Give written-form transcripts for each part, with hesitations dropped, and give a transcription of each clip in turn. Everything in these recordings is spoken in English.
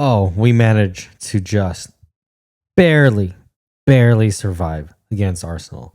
Oh, we managed to just barely, barely survive against Arsenal.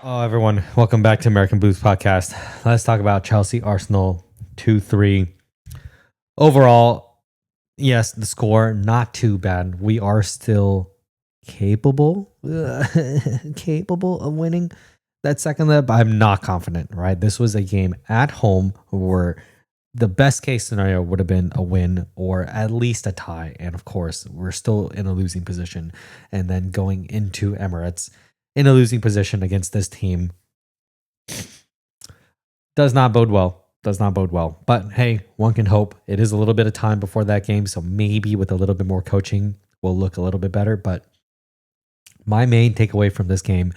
Oh, everyone, welcome back to American Boots Podcast. Let's talk about Chelsea Arsenal 2-3. Overall, yes, the score, not too bad. We are still capable, capable of winning that second leg, but I'm not confident, right? This was a game at home where the best case scenario would have been a win or at least a tie. And of course, we're still in a losing position. And then going into Emirates in a losing position against this team does not bode well. Does not bode well. But hey, one can hope. It is a little bit of time before that game. So maybe with a little bit more coaching, we'll look a little bit better. But my main takeaway from this game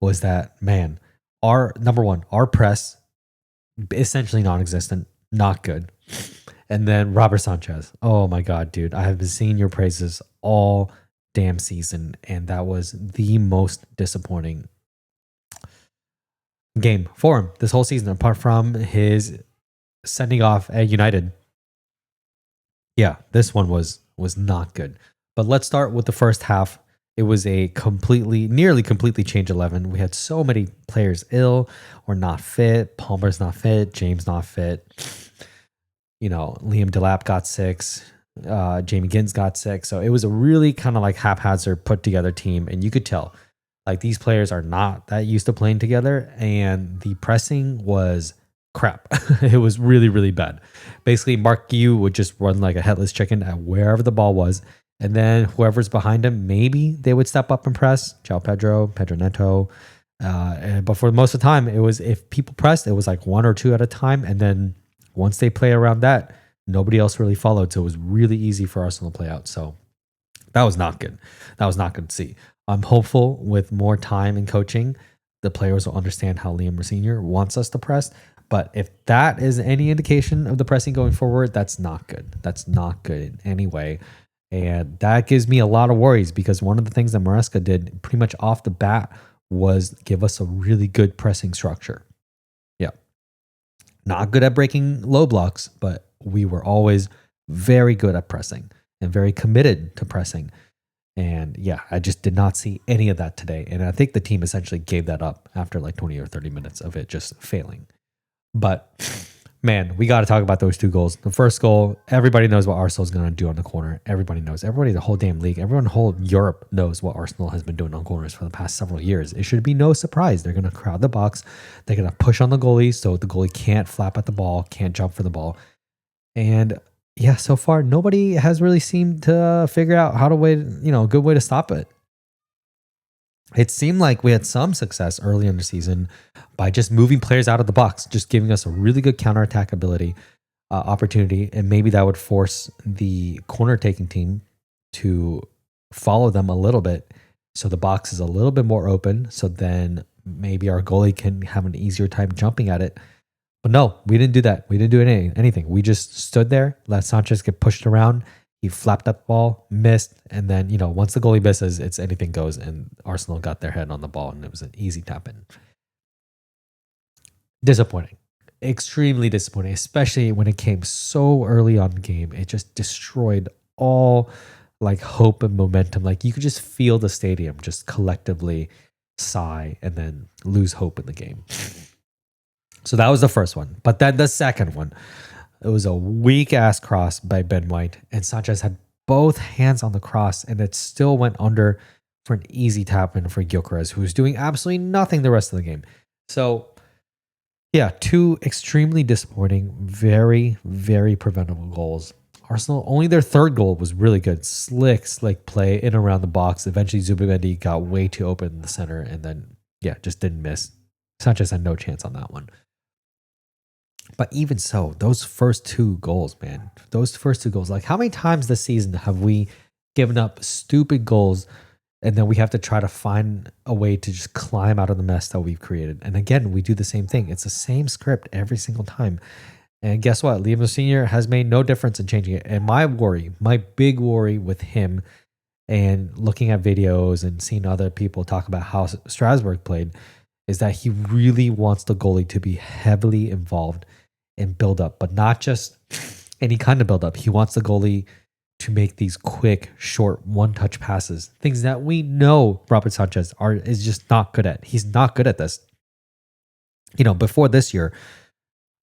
was that, man, our number one, our press, essentially non existent, not good. And then Robert Sanchez. Oh my God, dude. I have been seeing your praises all damn season. And that was the most disappointing game for him this whole season, apart from his sending off at United. Yeah, this one was not good. But let's start with the first half. It was a nearly completely changed 11. We had so many players ill or not fit. Palmer's not fit. James not fit. Liam Delap got 6. Jamie Gins got 6. So it was a really kind of like haphazard put together team. And you could tell like these players are not that used to playing together. And the pressing was crap. It was really, really bad. Basically, Mark Yu would just run like a headless chicken at wherever the ball was. And then whoever's behind him, maybe they would step up and press. Pedro Neto. But for most of the time, it was if people pressed, it was like 1 or 2 at a time. And then once they play around that, nobody else really followed. So it was really easy for Arsenal to play out. So that was not good. That was not good to see. I'm hopeful with more time and coaching, the players will understand how Liam Rosenior wants us to press. But if that is any indication of the pressing going forward, that's not good. That's not good in any way. And that gives me a lot of worries because one of the things that Maresca did pretty much off the bat was give us a really good pressing structure. Yeah. Not good at breaking low blocks, but we were always very good at pressing and very committed to pressing. And yeah, I just did not see any of that today. And I think the team essentially gave that up after like 20 or 30 minutes of it just failing. But man, we got to talk about those 2 goals. The first goal, everybody knows what Arsenal is going to do on the corner. Everybody knows. Everybody, the whole damn league, everyone in the whole Europe knows what Arsenal has been doing on corners for the past several years. It should be no surprise. They're going to crowd the box. They're going to push on the goalie so the goalie can't flap at the ball, can't jump for the ball. And yeah, so far, nobody has really seemed to figure out how to a good way to stop it. It seemed like we had some success early in the season by just moving players out of the box, just giving us a really good counterattack opportunity. And maybe that would force the corner taking team to follow them a little bit. So the box is a little bit more open. So then maybe our goalie can have an easier time jumping at it. But no, we didn't do that. We didn't do anything. We just stood there, let Sanchez get pushed around. He flapped up the ball, missed, and then, once the goalie misses, it's anything goes, and Arsenal got their head on the ball, and it was an easy tap in. Disappointing. Extremely disappointing, especially when it came so early on in the game. It just destroyed all like hope and momentum. Like you could just feel the stadium just collectively sigh and then lose hope in the game. So that was the first one. But then the second one, it was a weak ass cross by Ben White, and Sanchez had both hands on the cross, and it still went under for an easy tap in for Gyökeres, who was doing absolutely nothing the rest of the game. So, yeah, 2 extremely disappointing, very, very preventable goals. Arsenal, only their third goal was really good. Slick play in and around the box. Eventually, Zubimendi got way too open in the center, and then, just didn't miss. Sanchez had no chance on that one. But even so, those first 2 goals, man, like how many times this season have we given up stupid goals and then we have to try to find a way to just climb out of the mess that we've created? And again, we do the same thing. It's the same script every single time. And guess what? Liam Senior has made no difference in changing it. And my big worry with him and looking at videos and seeing other people talk about how Strasbourg played, is that he really wants the goalie to be heavily involved in build up, but not just any kind of build up. He wants the goalie to make these quick, short, one-touch passes, things that we know Robert Sanchez is just not good at. He's not good at this. Before this year,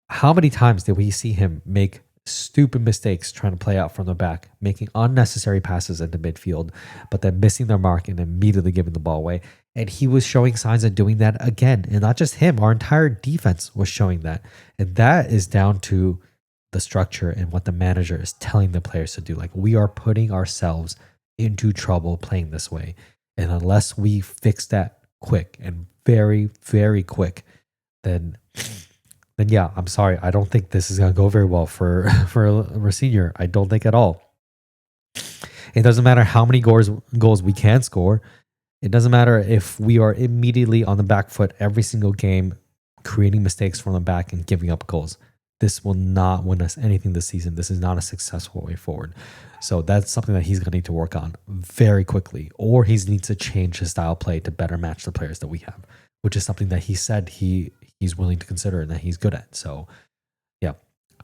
how many times did we see him make stupid mistakes trying to play out from the back, making unnecessary passes into midfield, but then missing their mark and immediately giving the ball away? And he was showing signs of doing that again. And not just him, our entire defense was showing that. And that is down to the structure and what the manager is telling the players to do. Like, we are putting ourselves into trouble playing this way. And unless we fix that quick and very, very quick, then yeah, I'm sorry. I don't think this is going to go very well for Rosenior. I don't think at all. It doesn't matter how many goals we can score. It doesn't matter if we are immediately on the back foot every single game, creating mistakes from the back and giving up goals. This will not win us anything this season. This is not a successful way forward. So that's something that he's going to need to work on very quickly, or he needs to change his style of play to better match the players that we have, which is something that he said he's willing to consider and that he's good at. So yeah,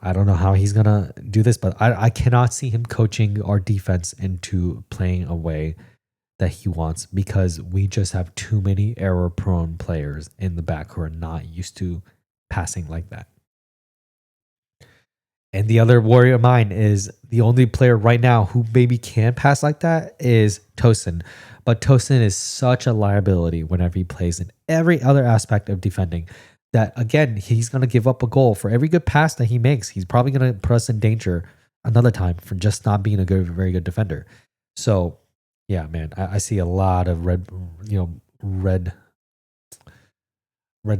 I don't know how he's going to do this, but I cannot see him coaching our defense into playing a way that he wants, because we just have too many error-prone players in the back who are not used to passing like that. And the other worry of mine is the only player right now who maybe can pass like that is Tosin. But Tosin is such a liability whenever he plays in every other aspect of defending that, again, he's going to give up a goal for every good pass that he makes. He's probably going to put us in danger another time for just not being a very good defender. So yeah, man, I see a lot of red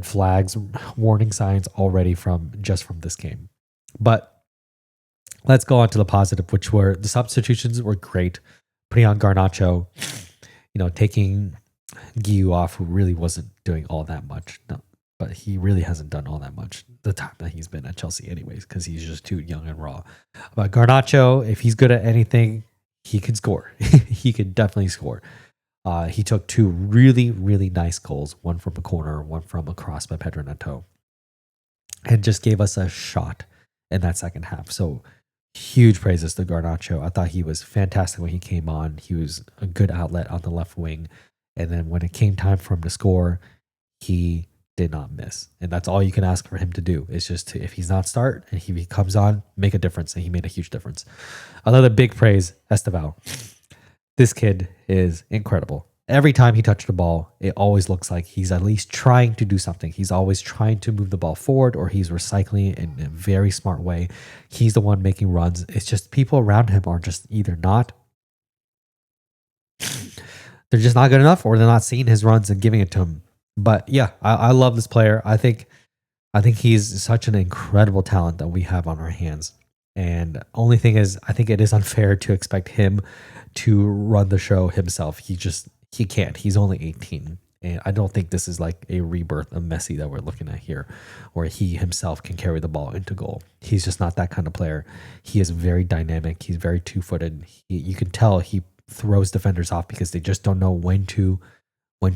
flags, warning signs already from this game. But let's go on to the positive, which were the substitutions were great. Putting on Garnacho, taking Guiu off, who really wasn't doing all that much. No, but he really hasn't done all that much the time that he's been at Chelsea anyways, because he's just too young and raw. But Garnacho, if he's good at anything, he could score. He could definitely score. He took two really, really nice goals, one from a corner, one from a cross by Pedro Neto, and just gave us a shot in that second half. So huge praises to Garnacho. I thought he was fantastic when he came on. He was a good outlet on the left wing. And then when it came time for him to score, he did not miss. And that's all you can ask for him to do, is just if he's not start and he comes on, make a difference. And he made a huge difference. Another big praise, Esteval. This kid is incredible. Every time he touched the ball, it always looks like he's at least trying to do something. He's always trying to move the ball forward, or he's recycling it in a very smart way. He's the one making runs. It's just people around him are just either not, they're just not good enough, or they're not seeing his runs and giving it to him. But yeah, I love this player. I think he's such an incredible talent that we have on our hands. And only thing is, I think it is unfair to expect him to run the show himself. He can't. He's only 18. And I don't think this is like a rebirth of Messi that we're looking at here, where he himself can carry the ball into goal. He's just not that kind of player. He is very dynamic. He's very two-footed. You can tell he throws defenders off because they just don't know when to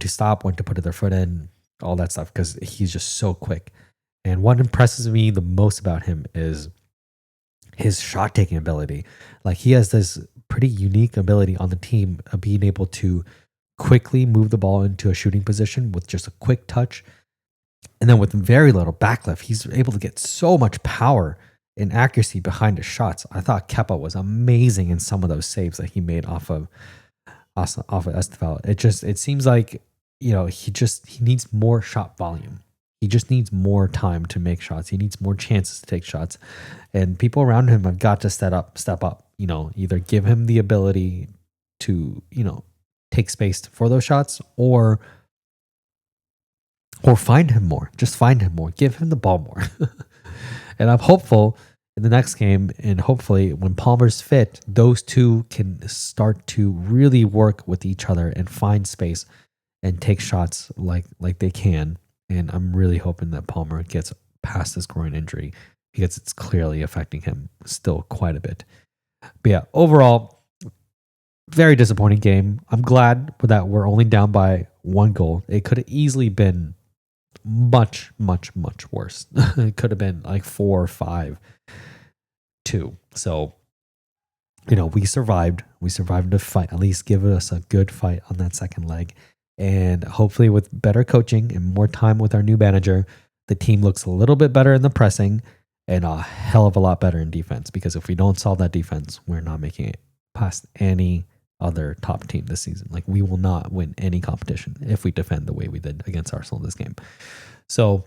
stop, when to put their foot in, all that stuff, because he's just so quick. And what impresses me the most about him is his shot taking ability. Like, he has this pretty unique ability on the team of being able to quickly move the ball into a shooting position with just a quick touch. And then with very little backlift, he's able to get so much power and accuracy behind his shots. I thought Kepa was amazing in some of those saves that he made off of Esteval. It seems like, he needs more shot volume. He just needs more time to make shots. He needs more chances to take shots. And people around him have got to step up, either give him the ability to, take space for those shots, or find him more. Just find him more. Give him the ball more. And I'm hopeful in the next game, and hopefully when Palmer's fit, those two can start to really work with each other and find space and take shots like they can. And I'm really hoping that Palmer gets past this groin injury, because it's clearly affecting him still quite a bit. But yeah, overall, Very disappointing game. I'm glad that we're only down by 1 goal. It could have easily been much, much, much worse. It could have been like 4 or 5-2. So, we survived. We survived the fight. At least give us a good fight on that second leg. And hopefully, with better coaching and more time with our new manager, the team looks a little bit better in the pressing and a hell of a lot better in defense. Because if we don't solve that defense, we're not making it past any other top team this season. Like, we will not win any competition if we defend the way we did against Arsenal this game. So,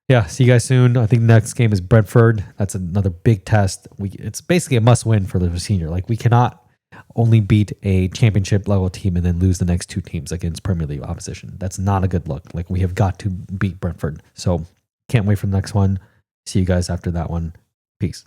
yeah, see you guys soon. I think the next game is Brentford. That's another big test. It's basically a must win for the Rosenior. Like, we cannot only beat a championship level team and then lose the next 2 teams against Premier League opposition. That's not a good look. Like, we have got to beat Brentford. So can't wait for the next one. See you guys after that one. Peace.